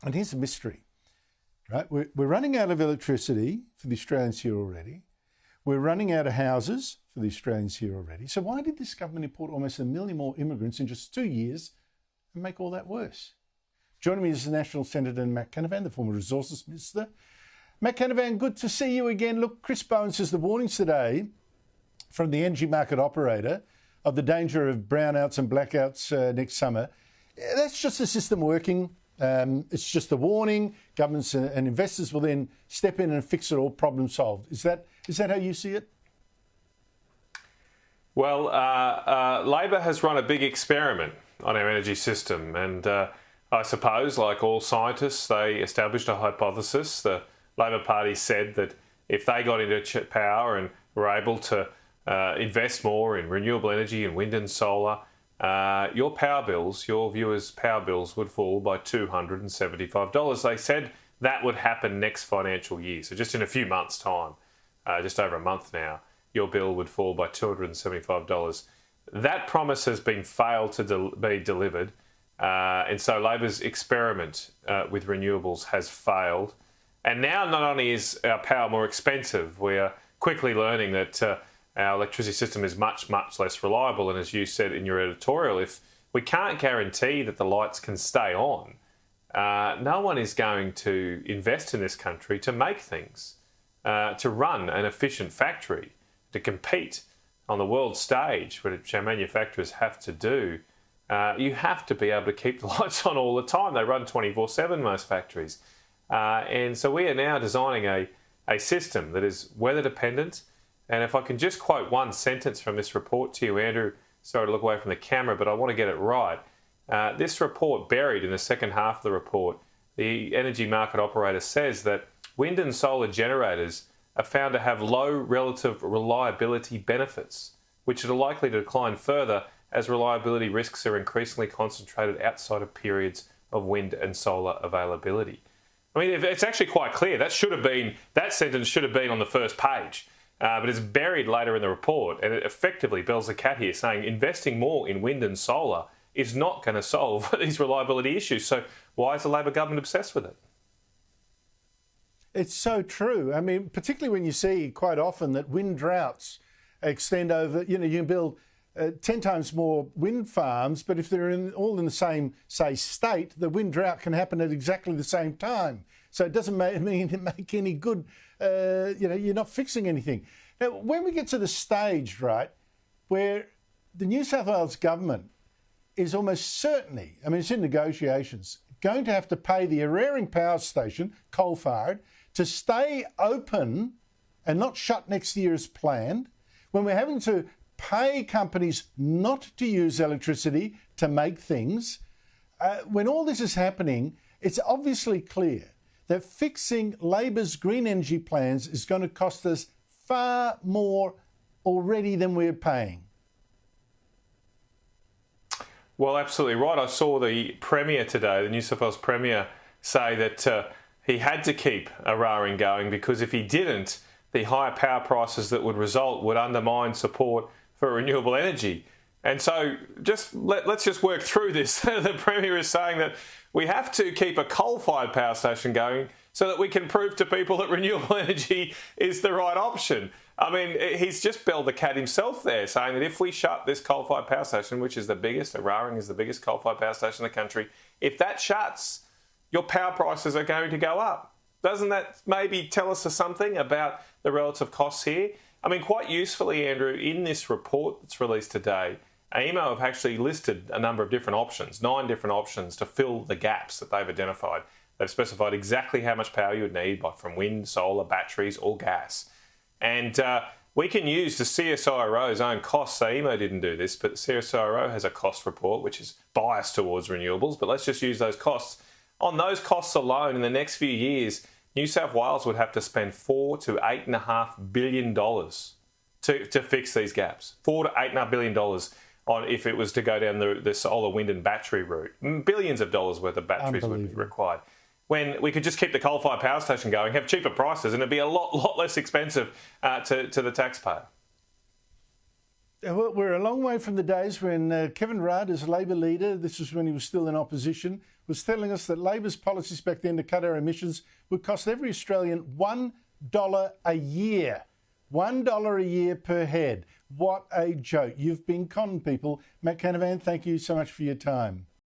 And here's the mystery, right? We're running out of electricity for the Australians here already. We're running out of houses for the Australians here already. So why did this government import almost 1 million more immigrants in just 2 years and make all that worse? Joining me is the National Senator Matt Canavan, the former Resources Minister. Matt Canavan, good to see you again. Look, Chris Bowen says the warnings today from the energy market operator of the danger of brownouts and blackouts next summer, that's just the system working. It's just a warning. Governments and investors will then step in and fix it all, problem solved. Is that how you see it? Well, Labor has run a big experiment on our energy system, and I suppose, like all scientists, they established a hypothesis. The Labor Party said that if they got into power and were able to invest more in renewable energy and wind and solar, your power bills, your viewers' power bills would fall by $275. They said that would happen next financial year. So just in a few months' time, just over a month now, your bill would fall by $275. That promise has been failed to be delivered. And so Labor's experiment with renewables has failed. And now not only is our power more expensive, we are quickly learning that our electricity system is much, much less reliable. And as you said in your editorial, if we can't guarantee that the lights can stay on, no one is going to invest in this country to make things, to run an efficient factory, to compete on the world stage, which our manufacturers have to do. You have to be able to keep the lights on all the time. They run 24/7, most factories. And so we are now designing a system that is weather dependent. And if I can just quote one sentence from this report to you, Andrew, sorry to look away from the camera, but I want to get it right. This report, buried in the second half of the report, the energy market operator says that wind and solar generators are found to have low relative reliability benefits, which are likely to decline further as reliability risks are increasingly concentrated outside of periods of wind and solar availability. I mean, it's actually quite clear. That sentence should have been on the first page, but it's buried later in the report, and it effectively bells the cat here, saying investing more in wind and solar is not going to solve these reliability issues. So why is the Labor government obsessed with it? It's so true. I mean, particularly when you see quite often that wind droughts extend over, you can build 10 times more wind farms, but if they're all in the same, say, state, the wind drought can happen at exactly the same time. So it doesn't make any good. You're not fixing anything. Now, when we get to the stage, right, where the New South Wales government is almost certainly, I mean, it's in negotiations, going to have to pay the Eraring Power Station, coal-fired, to stay open and not shut next year as planned, when we're having to pay companies not to use electricity to make things, when all this is happening, it's obviously clear that fixing Labor's green energy plans is going to cost us far more already than we're paying. Well, absolutely right. I saw the Premier today, the New South Wales Premier, say that he had to keep Eraring going because if he didn't, the higher power prices that would result would undermine support for renewable energy. And so let's just work through this. The Premier is saying that we have to keep a coal-fired power station going so that we can prove to people that renewable energy is the right option. I mean, he's just belled the cat himself there, saying that if we shut this coal-fired power station, which is the biggest, Eraring is the biggest coal-fired power station in the country, if that shuts, your power prices are going to go up. Doesn't that maybe tell us something about the relative costs here? I mean, quite usefully, Andrew, in this report that's released today, AEMO have actually listed a number of different options, 9 different options to fill the gaps that they've identified. They've specified exactly how much power you would need from wind, solar, batteries or gas. And we can use the CSIRO's own costs. AEMO didn't do this, but the CSIRO has a cost report which is biased towards renewables. But let's just use those costs. On those costs alone, in the next few years, New South Wales would have to spend $4 to $8.5 billion to fix these gaps. $4 to $8.5 billion on if it was to go down the solar, wind and battery route. Billions of dollars worth of batteries would be required. When we could just keep the coal-fired power station going, have cheaper prices, and it'd be a lot less expensive to the taxpayer. Well, we're a long way from the days when Kevin Rudd, as Labor leader, this was when he was still in opposition, was telling us that Labor's policies back then to cut our emissions would cost every Australian $1 a year. $1 a year per head. What a joke. You've been conned, people. Matt Canavan, thank you so much for your time.